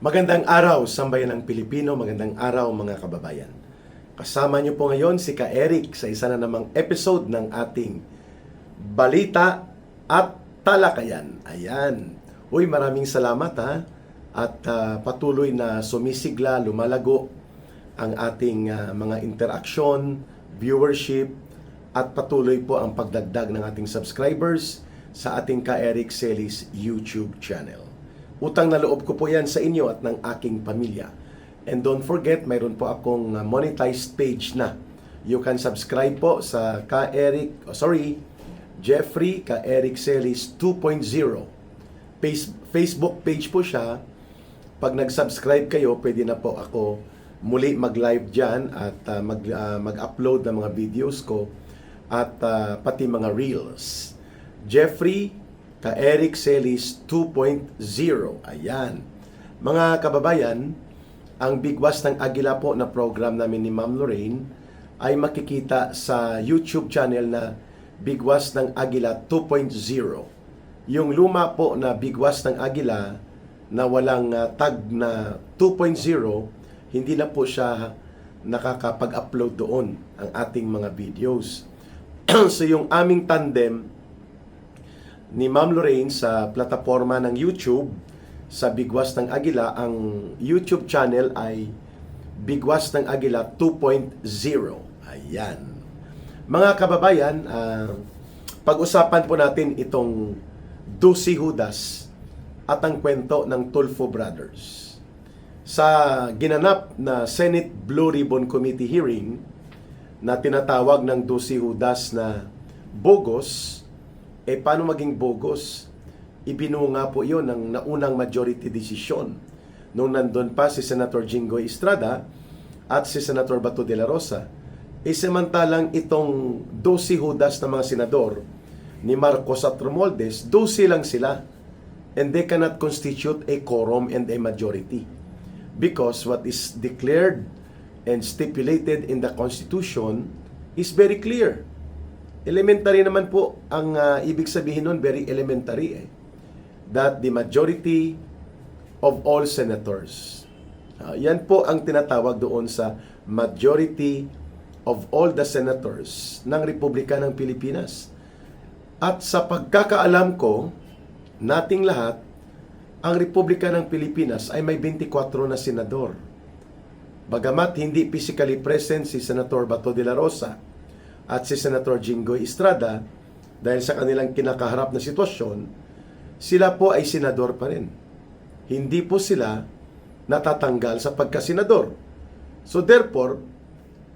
Magandang araw, sambayan ng Pilipino. Magandang araw, mga kababayan. Kasama niyo po ngayon si Ka Eric sa isa na namang episode ng ating Balita at Talakayan. Ayan. Uy, maraming salamat ha. At patuloy na sumisigla, lumalago ang ating mga interaksyon, viewership, at patuloy po ang pagdagdag ng ating subscribers sa ating Ka Eric Celis YouTube channel. Utang na loob ko po yan sa inyo at ng aking pamilya. And don't forget, mayroon po akong monetized page na. You can subscribe po sa Jeffrey Ka Eric Celis 2.0. Facebook page po siya. Pag nag-subscribe kayo, pwede na po ako muli mag-live dyan at mag-upload ng mga videos ko at pati mga reels. Jeffrey Ka Eric Celis 2.0. Ayan. Mga kababayan, ang Bigwas ng Agila po na program namin ni Ma'am Lorraine ay makikita sa YouTube channel na Bigwas ng Agila 2.0. Yung luma po na Bigwas ng Agila na walang tag na 2.0, hindi na po siya nakakapag-upload doon ang ating mga videos. So yung aming tandem ni Ma'am Lorraine sa plataforma ng YouTube sa Bigwas ng Agila, ang YouTube channel ay Bigwas ng Agila 2.0. Ayan. Mga kababayan, pag-usapan po natin itong Dusi Judas at ang kwento ng Tulfo Brothers. Sa ginanap na Senate Blue Ribbon Committee hearing na tinatawag ng Dusi Judas na bogus, paano maging bogus? Ibinunga po yun ng naunang majority decision nung nandun pa si Senator Jinggoy Estrada at si Senator Bato de la Rosa. Samantalang itong 12 Judas na mga senador ni Marcos at Romualdez, 12 lang sila. And they cannot constitute a quorum and a majority. Because what is declared and stipulated in the Constitution is very clear. Elementary naman po ang ibig sabihin nun, very elementary that the majority of all senators. Yan po ang tinatawag doon sa majority of all the senators ng Republika ng Pilipinas. At sa pagkakaalam ko, nating lahat, ang Republika ng Pilipinas ay may 24 na senador. Bagamat hindi physically present si Senator Bato de la Rosa at si Senator Jinggoy Estrada, dahil sa kanilang kinakaharap na sitwasyon, sila po ay senador pa rin. Hindi po sila natatanggal sa pagkasenador. So therefore,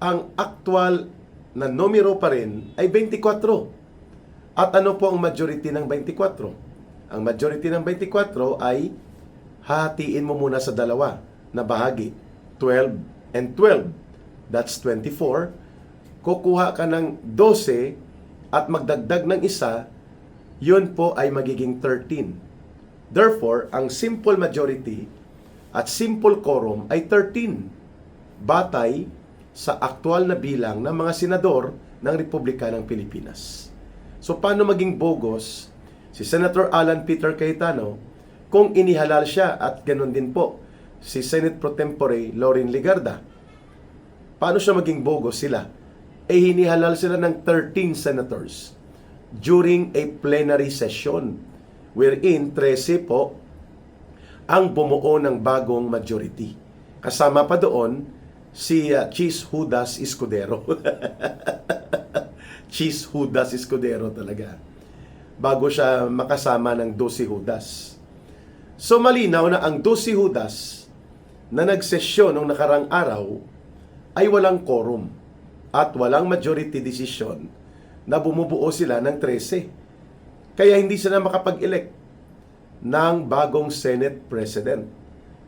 ang actual na numero pa rin ay 24. At ano po ang majority ng 24? Ang majority ng 24 ay hatiin mo muna sa dalawa na bahagi. 12 and 12. That's 24. Kukuha ka ng 12 at magdagdag ng isa, yun po ay magiging 13. Therefore, ang simple majority at simple quorum ay 13. Batay sa aktual na bilang ng mga senador ng Republika ng Pilipinas. So, paano maging bogus si Senator Alan Peter Cayetano kung inihalal siya at ganoon din po si Senate Pro Tempore Lorin Legarda? Paano siya maging bogus sila? Hinihalal sila ng 13 senators during a plenary session wherein 13 po ang bumuo ng bagong majority. Kasama pa doon si Cheese Judas Escudero. Cheese Judas Escudero talaga. Bago siya makasama ng 12 Judas. So malinaw na ang 12 Judas na nagsesyon noong nakarang araw ay walang quorum at walang majority decision na bumubuo sila ng 13. Kaya hindi sila makapag-elect ng bagong Senate President.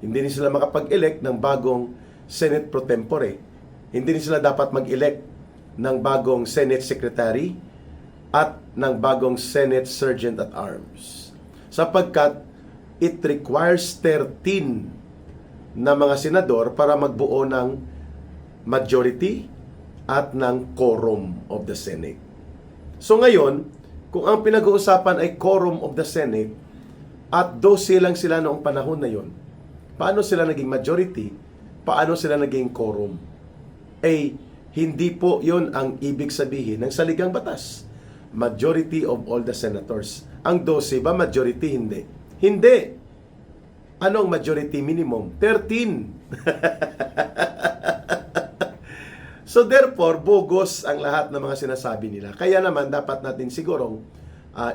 Hindi rin sila makapag-elect ng bagong Senate Pro Tempore. Hindi rin sila dapat mag-elect ng bagong Senate Secretary at ng bagong Senate Sergeant at Arms. Sapagkat it requires 13 na mga senador para magbuo ng majority at ng quorum of the Senate. So ngayon, kung ang pinag-uusapan ay quorum of the Senate at 12 lang sila noong panahon na yon, Paano sila naging majority? Paano sila naging quorum? Hindi po yon ang ibig sabihin ng saligang batas. Majority of all the senators. Ang 12 ba majority? Hindi. Hindi. Anong majority minimum? 13. So therefore, bogus ang lahat ng mga sinasabi nila. Kaya naman dapat natin sigurong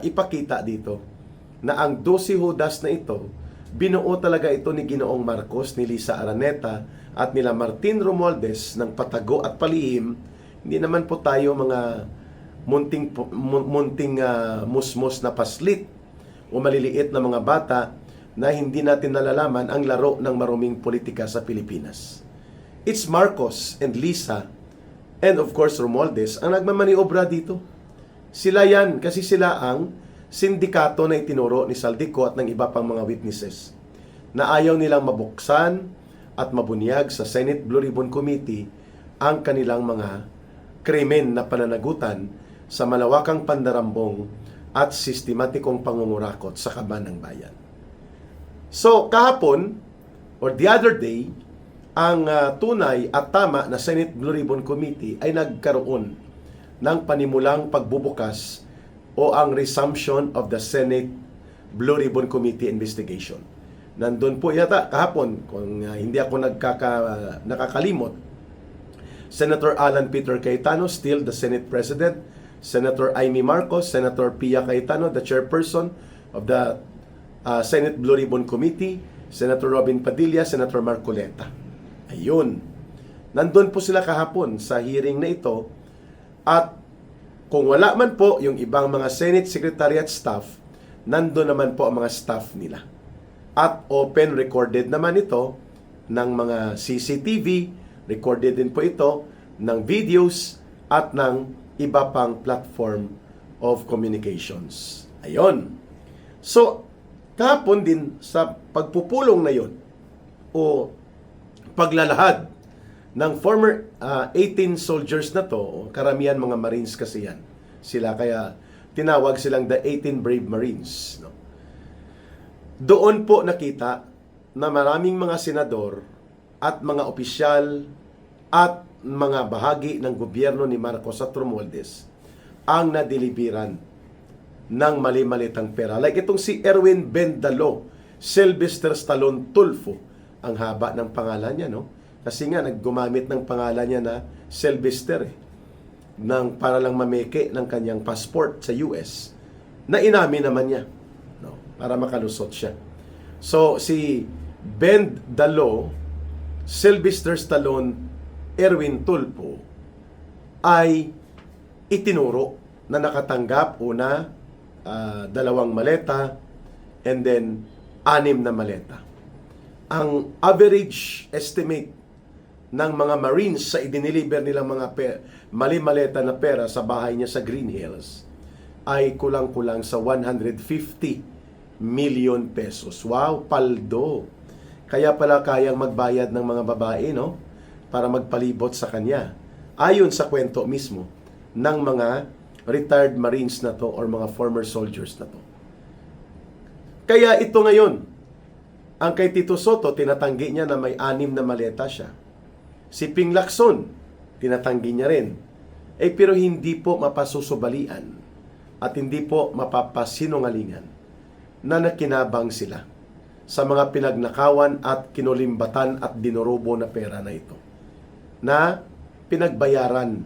ipakita dito na ang 12 Judas na ito, binuo talaga ito ni Ginoong Marcos, ni Lisa Araneta, at nila Martin Romualdez ng patago at palihim. Hindi naman po tayo mga munting musmos na paslit o maliliit na mga bata na hindi natin nalalaman ang laro ng maruming politika sa Pilipinas. It's Marcos and Lisa and of course Romualdez ang nagmamaniobra dito. Sila yan kasi sila ang sindikato na itinuro ni Saldico at ng iba pang mga witnesses na ayaw nilang mabuksan at mabunyag sa Senate Blue Ribbon Committee ang kanilang mga krimen na pananagutan sa malawakang pandarambong at sistematikong pangungurakot sa kaban ng bayan. So, kahapon, or the other day, ang tunay at tama na Senate Blue Ribbon Committee ay nagkaroon ng panimulang pagbubukas o ang resumption of the Senate Blue Ribbon Committee investigation. Nandun po yata kahapon, kung hindi ako nakakalimot, Senator Alan Peter Cayetano, still the Senate President, Senator Amy Marcos, Senator Pia Cayetano, the chairperson of the Senate Blue Ribbon Committee, Senator Robin Padilla, Senator Marcoleta. Ayun. Nandun po sila kahapon sa hearing na ito. At kung wala man po yung ibang mga Senate Secretariat staff, nandun naman po ang mga staff nila. At open recorded naman ito ng mga CCTV, recorded din po ito ng videos at ng iba pang platform of communications. Ayon. So, kahapon din sa pagpupulong na yon o paglalahad ng former 18 soldiers na to, karamihan mga Marines kasi yan. Sila kaya tinawag silang the 18 Brave Marines. No? Doon po nakita na maraming mga senador at mga opisyal at mga bahagi ng gobyerno ni Marcos at Romualdez ang nadeliveran ng mali-malitang pera. Like itong si Erwin Bendalo, Sylvester Stallone Tulfo, ang haba ng pangalan niya, no? Kasi nga, naggumamit ng pangalan niya na Sylvester, para lang mameke ng kanyang passport sa US, na inamin naman niya, no? Para makalusot siya. So, si Bendalo, Sylvester Stallone, Erwin Tulfo, ay itinuro na nakatanggap una 2 maleta and then 6 na maleta. Ang average estimate ng mga Marines sa idiniliber nilang mga mali-maleta na pera sa bahay niya sa Green Hills ay kulang-kulang sa 150 million pesos. Wow, paldo! Kaya pala kayang magbayad ng mga babae, no? Para magpalibot sa kanya. Ayon sa kwento mismo ng mga retired Marines na to or mga former soldiers na to. Kaya ito ngayon, ang kay Tito Soto, tinatanggi niya na may 6 na maleta siya. Si Ping Lacson, tinatanggi niya rin. Pero hindi po mapasusubalian at hindi po mapapasinungalingan na nakinabang sila sa mga pinagnakawan at kinulimbatan at dinurobo na pera na ito, na pinagbayaran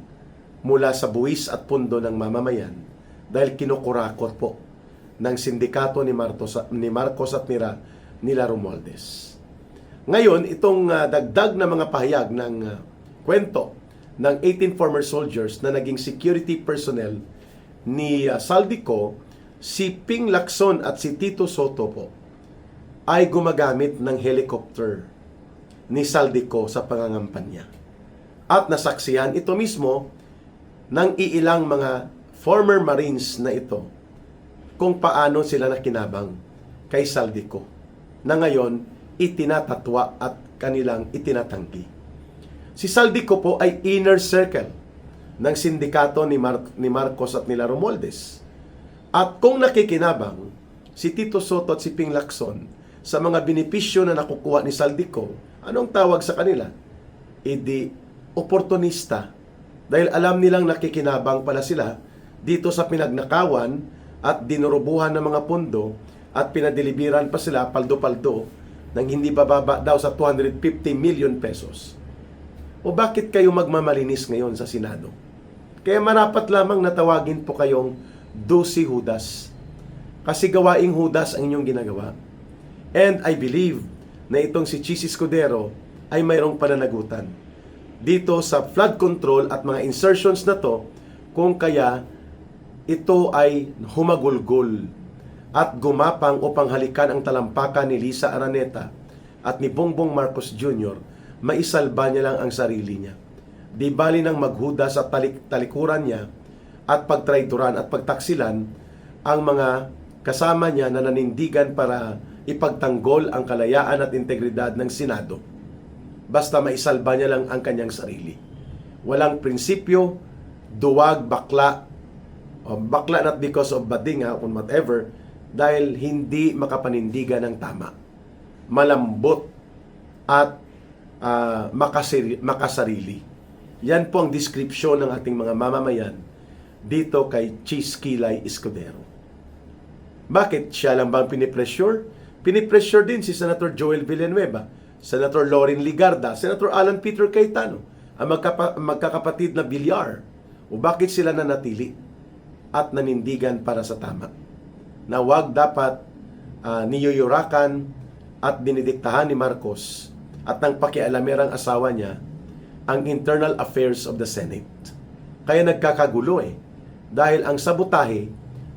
mula sa buwis at pundo ng mamamayan dahil kinukurakot po ng sindikato ni Marcos at nila Romualdez. Ngayon, itong dagdag na mga pahayag ng kwento ng 18 former soldiers na naging security personnel ni Saldico, si Ping Lacson at si Tito Soto po ay gumagamit ng helicopter ni Saldico sa pangangampanya. At nasaksihan ito mismo ng iilang mga former Marines na ito kung paano sila nakinabang kay Saldico na ngayon itinatatwa at kanilang itinatanggi. Si Saldico po ay inner circle ng sindikato ni Marcos at nila Romualdez. At kung nakikinabang si Tito Soto at si Ping Lacson sa mga benepisyo na nakukuha ni Saldico, anong tawag sa kanila? Idi oportunista. Dahil alam nilang nakikinabang pala sila dito sa pinagnakawan at dinurubuhan ng mga pondo at pinadeliveran pa sila paldo-paldo ng hindi bababa daw sa 250 million pesos. O bakit kayo magmamalinis ngayon sa Senado? Kaya marapat lamang natawagin po kayong Dosi Judas. Kasi gawaing Judas ang inyong ginagawa. And I believe na itong si Chis Escudero ay mayroong pananagutan dito sa flood control at mga insertions na to, kung kaya ito ay humagulgol at gumapang upang halikan ang talampakan ni Lisa Araneta at ni Bongbong Marcos Jr., maisalba niya lang ang sarili niya. Di bali nang maghudas at talikuran niya at pagtraidoran at pagtaksilan ang mga kasama niya na nanindigan para ipagtanggol ang kalayaan at integridad ng Senado. Basta maisalba niya lang ang kanyang sarili. Walang prinsipyo, duwag, bakla, o bakla not because of bading or whatever, dahil hindi makapanindigan ng tama. Malambot at makasarili. Yan po ang description ng ating mga mamamayan dito kay Chis Kilay Escudero. Bakit? Siya lang bang pinipressure? Pinipressure din si Senator Joel Villanueva, Senator Loren Ligarda, Senator Alan Peter Cayetano, ang magkakapatid na Villar. O bakit sila nanatili at nanindigan para sa tama? Na wag dapat niyuyurakan at dinidiktahan ni Marcos at ng pakialamerang asawa niya ang internal affairs of the Senate. Kaya nagkakagulo dahil ang sabotahe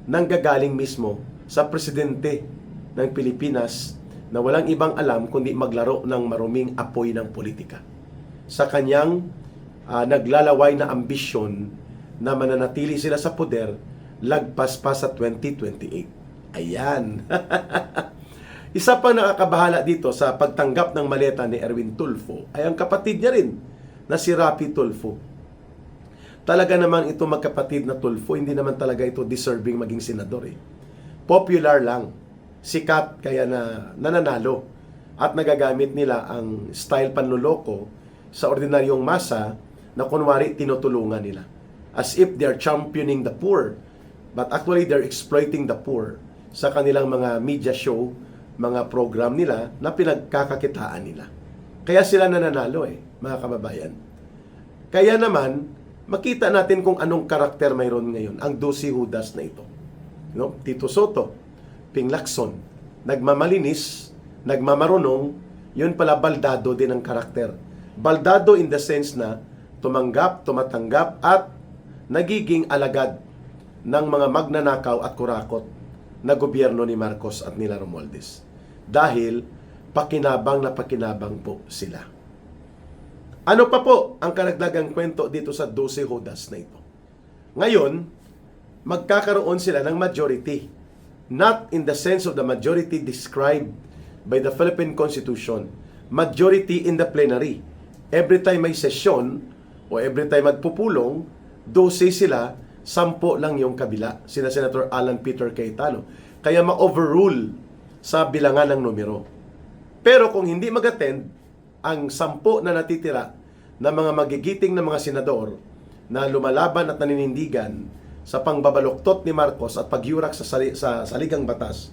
nanggagaling mismo sa presidente ng Pilipinas na walang ibang alam kundi maglaro ng maruming apoy ng politika. Sa kanyang naglalaway na ambisyon na mananatili sila sa poder lagpas pa sa 2028. Ayan. Isa pa nakakabahala dito sa pagtanggap ng maleta ni Erwin Tulfo ay ang kapatid niya rin na si Rapi Tulfo. Talaga naman ito magkapatid na Tulfo, hindi naman talaga ito deserving maging senador Popular lang. Sikat kaya na nananalo at nagagamit nila ang style panluloko sa ordinaryong masa na kunwari tinutulungan nila. As if they're championing the poor, but actually they're exploiting the poor sa kanilang mga media show, mga program nila na pinagkakakitaan nila. Kaya sila nananalo mga kababayan. Kaya naman, makita natin kung anong karakter mayroon ngayon ang Dosi Judas na ito. Tito Soto, Ping Lacson, nagmamalinis, nagmamarunong, yun pala baldado din ang karakter. Baldado in the sense na tumanggap, tumatanggap at nagiging alagad ng mga magnanakaw at kurakot na gobyerno ni Marcos at nila Romualdez. Dahil pakinabang na pakinabang po sila. Ano pa po ang karagdagang kwento dito sa 12 Judas na ito? Ngayon, magkakaroon sila ng majority. Not in the sense of the majority described by the Philippine Constitution. Majority in the plenary. Every time may sesyon o every time magpupulong, 12 sila, 10 lang yung kabila. Sina Senator Alan Peter Cayetano. Kaya ma-overrule sa bilangan ng numero. Pero kung hindi mag-attend, ang 10 na natitira na mga magigiting na mga senador na lumalaban at naninindigan sa pangbabaluktot ni Marcos at pagyurak sa saligang batas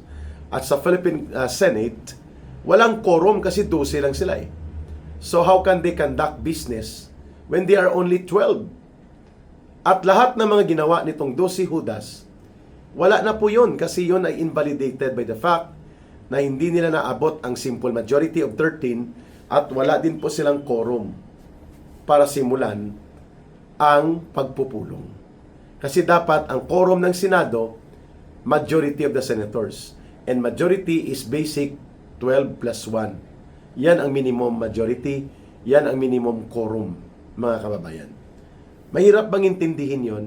at sa Philippine Senate, walang quorum kasi 12 lang sila So how can they conduct business when they are only 12? At lahat ng mga ginawa nitong 12 Judas, wala na po yun kasi yun ay invalidated by the fact na hindi nila naabot ang simple majority of 13 at wala din po silang quorum para simulan ang pagpupulong. Kasi dapat ang quorum ng Senado, majority of the senators. And majority is basic 12 plus 1. Yan ang minimum majority, yan ang minimum quorum, mga kababayan. Mahirap bang intindihin yon?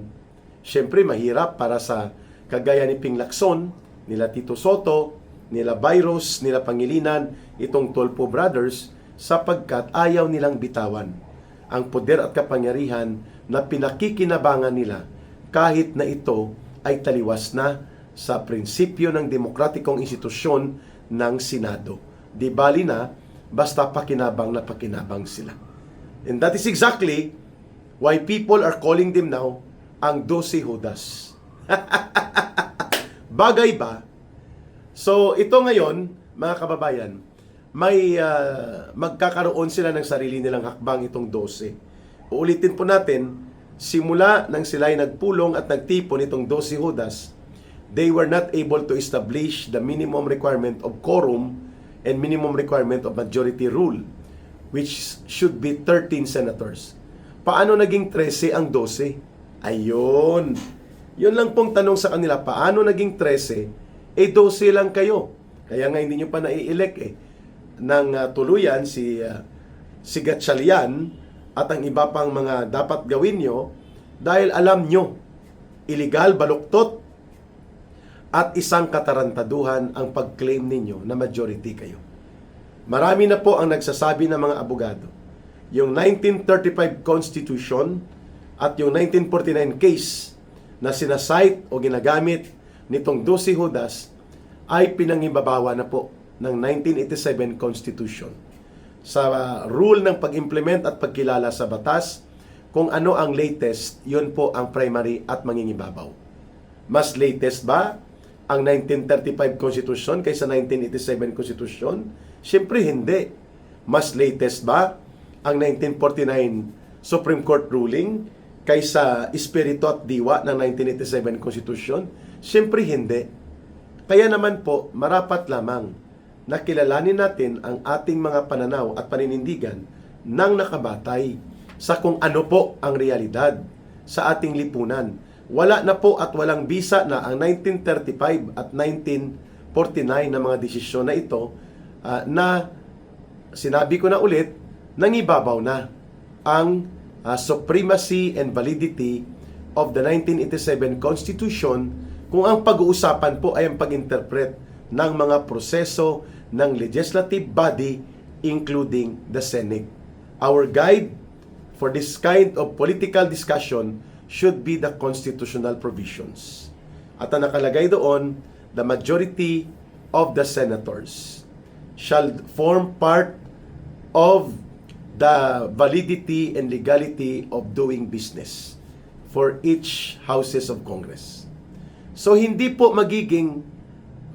Siyempre, mahirap para sa kagaya ni Ping Lacson, nila Tito Soto, nila Virus, nila Pangilinan, itong Tulfo Brothers, sapagkat ayaw nilang bitawan ang poder at kapangyarihan na pinakikinabangan nila kahit na ito ay taliwas na sa prinsipyo ng demokratikong institusyon ng Senado. Di bali na, basta pakinabang na pakinabang sila. And that is exactly why people are calling them now ang 12 Judas. Bagay ba? So ito ngayon, mga kababayan, may magkakaroon sila ng sarili nilang hakbang itong 12. Uulitin po natin, simula nang sila ay nagpulong at nagtipon itong 12 Judas, they were not able to establish the minimum requirement of quorum and minimum requirement of majority rule, which should be 13 senators. Paano naging 13 ang 12? Ayun. Yun lang pong tanong sa kanila, paano naging 13? 12 lang kayo. Kaya nga hindi nyo pa nai-elect ng tuluyan si Gatchalian at ang iba pang mga dapat gawin nyo dahil alam nyo, illegal, baluktot, at isang katarantaduhan ang pag-claim ninyo na majority kayo. Marami na po ang nagsasabi ng mga abogado. Yung 1935 Constitution at yung 1949 case na sinasite o ginagamit nitong 12 Judas ay pinangibabawa na po ng 1987 Constitution. Sa rule ng pag-implement at pagkilala sa batas, kung ano ang latest, yun po ang primary at mangingibabaw. Mas latest ba ang 1935 Constitution kaysa 1987 Constitution? Siyempre hindi. Mas latest ba ang 1949 Supreme Court ruling kaysa espiritu at diwa ng 1987 Constitution? Siyempre hindi. Kaya naman po, marapat lamang na kilalanin natin ang ating mga pananaw at paninindigan ng nakabatay sa kung ano po ang realidad sa ating lipunan. Wala na po at walang bisa na ang 1935 at 1949 na mga desisyon na ito na sinabi ko na ulit, nangibabaw na ang supremacy and validity of the 1987 Constitution kung ang pag-uusapan po ay ang pag-interpret ng mga proseso ng legislative body including the Senate. Our guide for this kind of political discussion should be the constitutional provisions. At ang nakalagay doon, the majority of the senators shall form part of the validity and legality of doing business for each houses of Congress. So hindi po magiging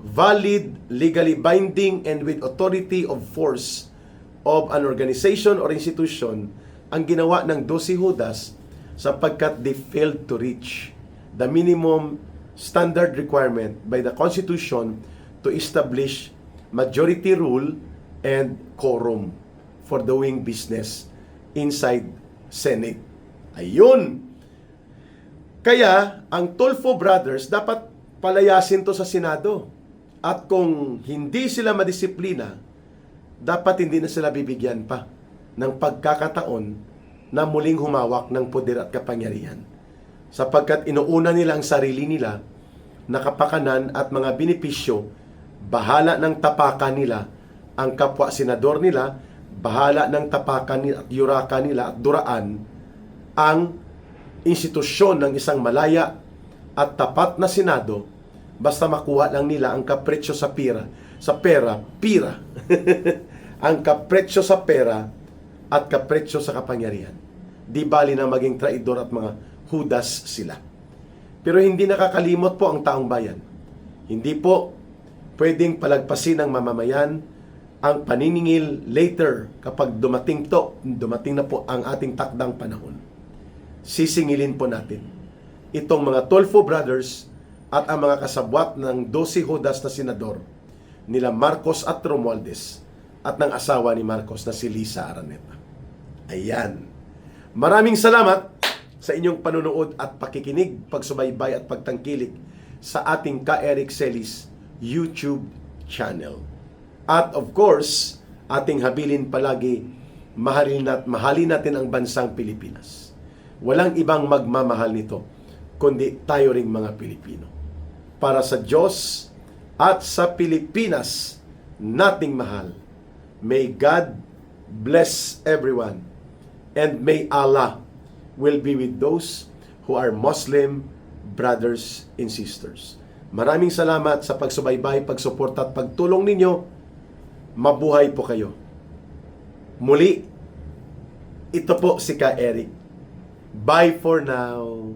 valid, legally binding, and with authority of force of an organization or institution ang ginawa ng 12 Judas sapagkat they failed to reach the minimum standard requirement by the Constitution to establish majority rule and quorum for doing business inside Senate. Ayun! Kaya, ang Tulfo Brothers dapat palayasin to sa Senado. At kung hindi sila madisiplina, dapat hindi na sila bibigyan pa ng pagkakataon na muling humawak ng poder at kapangyarihan. Sapagkat inuuna nila ang sarili nila na kapakanan at mga benepisyo, bahala ng tapakan nila ang kapwa senador nila, bahala ng tapakan nila at yurakan nila at duraan ang institusyon ng isang malaya at tapat na Senado, basta makuha lang nila ang kapretsyo sa pera. Ang kapretsyo sa pera at kapretsyo sa kapangyarihan. Di bali na maging traidor at mga Judas sila. Pero hindi nakakalimot po ang taong bayan. Hindi po pwedeng palagpasin ng mamamayan ang paniningil later kapag dumating na po ang ating takdang panahon. Sisingilin po natin itong mga Tulfo Brothers at ang mga kasabwat ng 12 Judas na senador nila Marcos at Romualdez at ng asawa ni Marcos na si Lisa Araneta. Ayan. Maraming salamat sa inyong panunood at pakikinig, pagsubaybay at pagtangkilik sa ating Ka Eric Celis YouTube channel. At of course, ating habilin palagi, mahalin natin ang bansang Pilipinas. Walang ibang magmamahal nito, kundi tayo ring mga Pilipino. Para sa Diyos at sa Pilipinas nating mahal. May God bless everyone. And may Allah will be with those who are Muslim brothers and sisters. Maraming salamat sa pagsubaybay, pagsuporta at pagtulong ninyo Mabuhay po kayo. Muli, ito po si Ka Eric. Bye for now.